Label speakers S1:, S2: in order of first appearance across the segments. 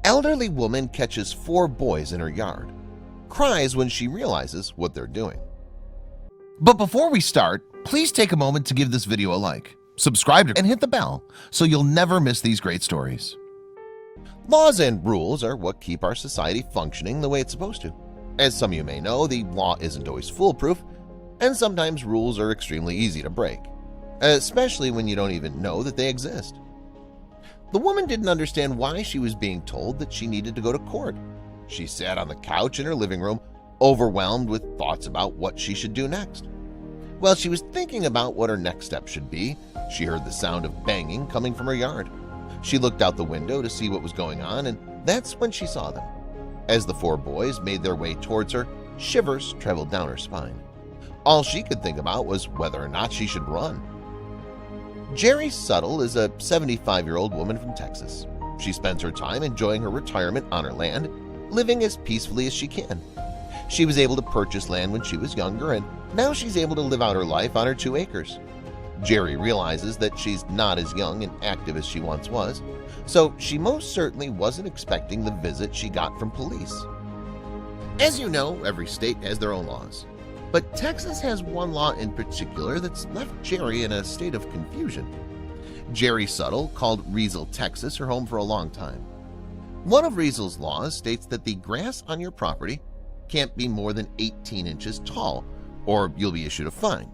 S1: Elderly woman catches 4 boys in her yard, cries when she realizes what they're doing. But before we start, please take a moment to give this video a like, subscribe and hit the bell so you'll never miss these great stories. Laws and rules are what keep our society functioning the way it's supposed to. As some of you may know, the law isn't always foolproof, and sometimes rules are extremely easy to break, especially when you don't even know that they exist. The woman didn't understand why she was being told that she needed to go to court. She sat on the couch in her living room, overwhelmed with thoughts about what she should do next. While she was thinking about what her next step should be, she heard the sound of banging coming from her yard. She looked out the window to see what was going on, and that's when she saw them. As the 4 boys made their way towards her, shivers traveled down her spine. All she could think about was whether or not she should run. Jerry Suttle is a 75-year-old woman from Texas. She spends her time enjoying her retirement on her land, living as peacefully as she can. She was able to purchase land when she was younger, and now she's able to live out her life on her 2 acres. Jerry realizes that she's not as young and active as she once was, so she most certainly wasn't expecting the visit she got from police. As you know, every state has their own laws, but Texas has one law in particular that's left Jerry in a state of confusion. Jerry Suttle called Riesel, Texas her home for a long time. One of Riesel's laws states that the grass on your property can't be more than 18 inches tall, or you'll be issued a fine.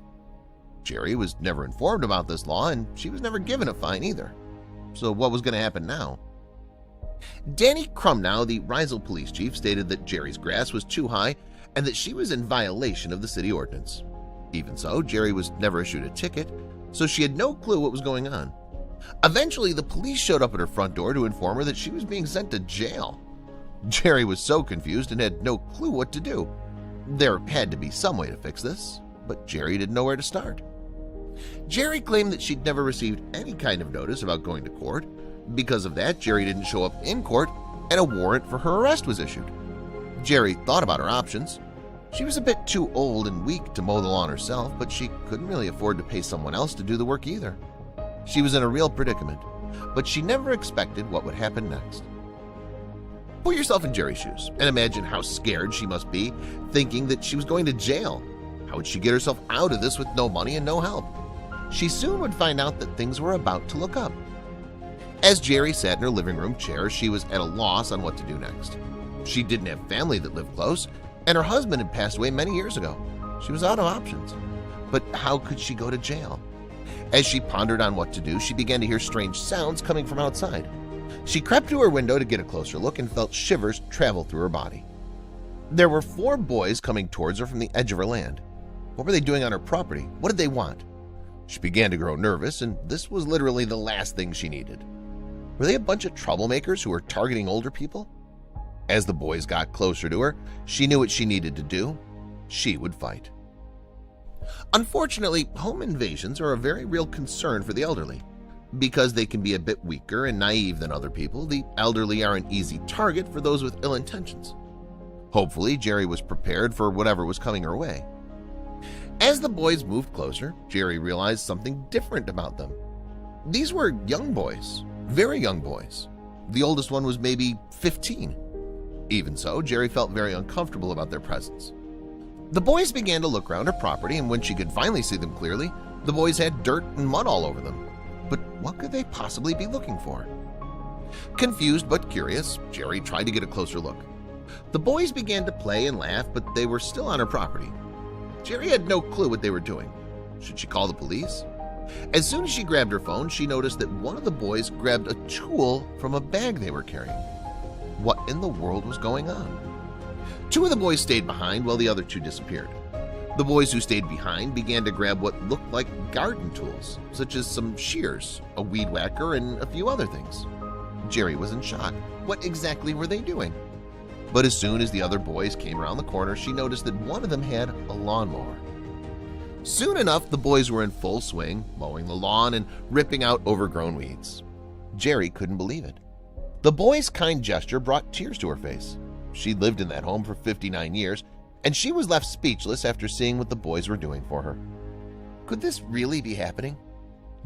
S1: Jerry was never informed about this law, and she was never given a fine either. So what was going to happen now? Danny Crumnow, the Riesel police chief, stated that Jerry's grass was too high and that she was in violation of the city ordinance. Even so, Jerry was never issued a ticket, so she had no clue what was going on. Eventually, the police showed up at her front door to inform her that she was being sent to jail. Jerry was so confused and had no clue what to do. There had to be some way to fix this, but Jerry didn't know where to start. Jerry claimed that she'd never received any kind of notice about going to court. Because of that, Jerry didn't show up in court, and a warrant for her arrest was issued. Jerry thought about her options. She was a bit too old and weak to mow the lawn herself, but she couldn't really afford to pay someone else to do the work either. She was in a real predicament, but she never expected what would happen next. Put yourself in Jerry's shoes and imagine how scared she must be, thinking that she was going to jail. How would she get herself out of this with no money and no help? She soon would find out that things were about to look up. As Jerry sat in her living room chair, she was at a loss on what to do next. She didn't have family that lived close, and her husband had passed away many years ago. She was out of options. But how could she go to jail? As she pondered on what to do, she began to hear strange sounds coming from outside. She crept to her window to get a closer look and felt shivers travel through her body. There were 4 boys coming towards her from the edge of her land. What were they doing on her property? What did they want? She began to grow nervous, and this was literally the last thing she needed. Were they a bunch of troublemakers who were targeting older people? As the boys got closer to her, she knew what she needed to do. She would fight. Unfortunately, home invasions are a very real concern for the elderly. Because they can be a bit weaker and naive than other people, the elderly are an easy target for those with ill intentions. Hopefully, Jerry was prepared for whatever was coming her way. As the boys moved closer, Jerry realized something different about them. These were young boys, very young boys. The oldest one was maybe 15. Even so, Jerry felt very uncomfortable about their presence. The boys began to look around her property, and when she could finally see them clearly, the boys had dirt and mud all over them. But what could they possibly be looking for? Confused but curious, Jerry tried to get a closer look. The boys began to play and laugh, but they were still on her property. Jerry had no clue what they were doing. Should she call the police? As soon as she grabbed her phone, she noticed that one of the boys grabbed a tool from a bag they were carrying. What in the world was going on? 2 of the boys stayed behind while the other 2 disappeared. The boys who stayed behind began to grab what looked like garden tools, such as some shears, a weed whacker, and a few other things. Jerry was in shock. What exactly were they doing? But as soon as the other boys came around the corner, she noticed that one of them had a lawnmower. Soon enough, the boys were in full swing, mowing the lawn and ripping out overgrown weeds. Jerry couldn't believe it. The boys' kind gesture brought tears to her face. She'd lived in that home for 59 years, and she was left speechless after seeing what the boys were doing for her. Could this really be happening?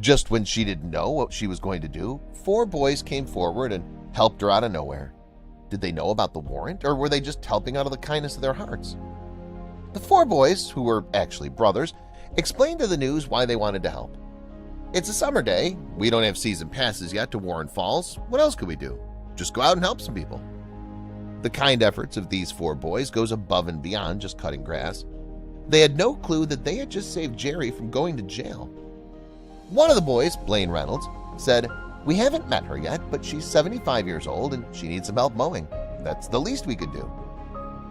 S1: Just when she didn't know what she was going to do, 4 boys came forward and helped her out of nowhere. Did they know about the warrant, or were they just helping out of the kindness of their hearts? The four boys, who were actually brothers, explained to the news why they wanted to help. It's a summer day. We don't have season passes yet to Warren Falls. What else could we do? Just go out and help some people. The kind efforts of these four boys goes above and beyond just cutting grass. They had no clue that they had just saved Jerry from going to jail. One of the boys, Blaine Reynolds, said, "We haven't met her yet, but she's 75 years old and she needs some help mowing. That's the least we could do."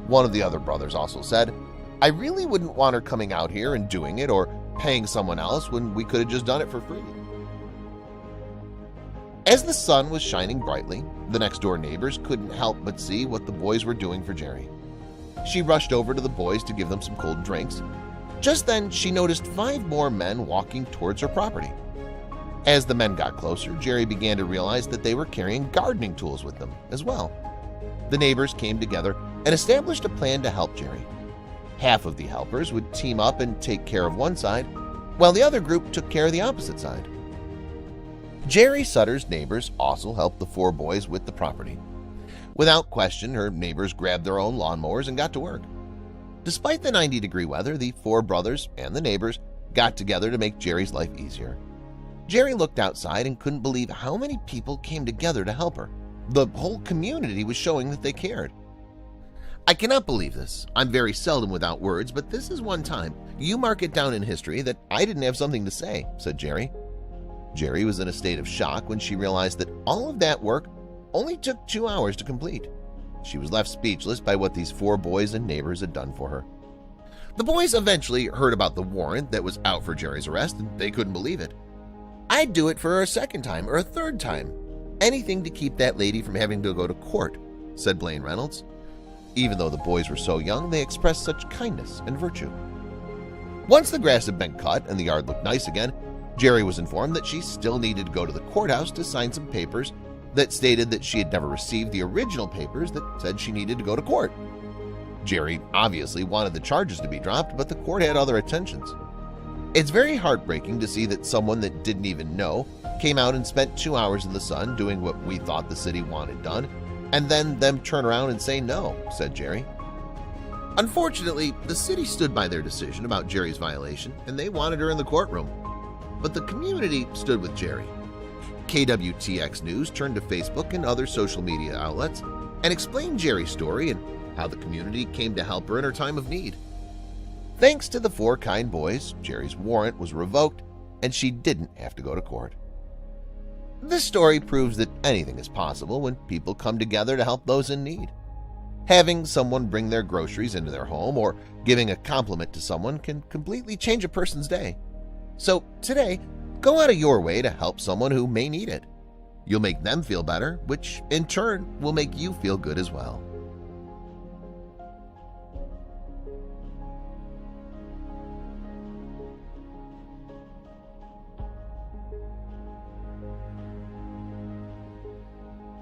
S1: One of the other brothers also said, "I really wouldn't want her coming out here and doing it or paying someone else when we could have just done it for free." As the sun was shining brightly, the next-door neighbors couldn't help but see what the boys were doing for Jerry. She rushed over to the boys to give them some cold drinks. Just then, she noticed 5 more men walking towards her property. As the men got closer, Jerry began to realize that they were carrying gardening tools with them as well. The neighbors came together and established a plan to help Jerry. Half of the helpers would team up and take care of one side, while the other group took care of the opposite side. Jerry Sutter's neighbors also helped the 4 boys with the property. Without question, her neighbors grabbed their own lawnmowers and got to work. Despite the 90-degree weather, the 4 brothers and the neighbors got together to make Jerry's life easier. Jerry looked outside and couldn't believe how many people came together to help her. The whole community was showing that they cared. "I cannot believe this. I'm very seldom without words, but this is one time, you mark it down in history, that I didn't have something to say," said Jerry. Jerry was in a state of shock when she realized that all of that work only took 2 hours to complete. She was left speechless by what these 4 boys and neighbors had done for her. The boys eventually heard about the warrant that was out for Jerry's arrest, and they couldn't believe it. "I'd do it for a second time or a third time. Anything to keep that lady from having to go to court," said Blaine Reynolds. Even though the boys were so young, they expressed such kindness and virtue. Once the grass had been cut and the yard looked nice again, Jerry was informed that she still needed to go to the courthouse to sign some papers that stated that she had never received the original papers that said she needed to go to court. Jerry obviously wanted the charges to be dropped, but the court had other intentions. It's very heartbreaking to see that someone that didn't even know came out and spent 2 hours in the sun doing what we thought the city wanted done, and then them turn around and say no, said Jerry. Unfortunately, the city stood by their decision about Jerry's violation, and they wanted her in the courtroom. But the community stood with Jerry. KWTX News turned to Facebook and other social media outlets and explained Jerry's story and how the community came to help her in her time of need. Thanks to the 4 kind boys, Jerry's warrant was revoked and she didn't have to go to court. This story proves that anything is possible when people come together to help those in need. Having someone bring their groceries into their home or giving a compliment to someone can completely change a person's day. So today, go out of your way to help someone who may need it. You'll make them feel better, which in turn will make you feel good as well.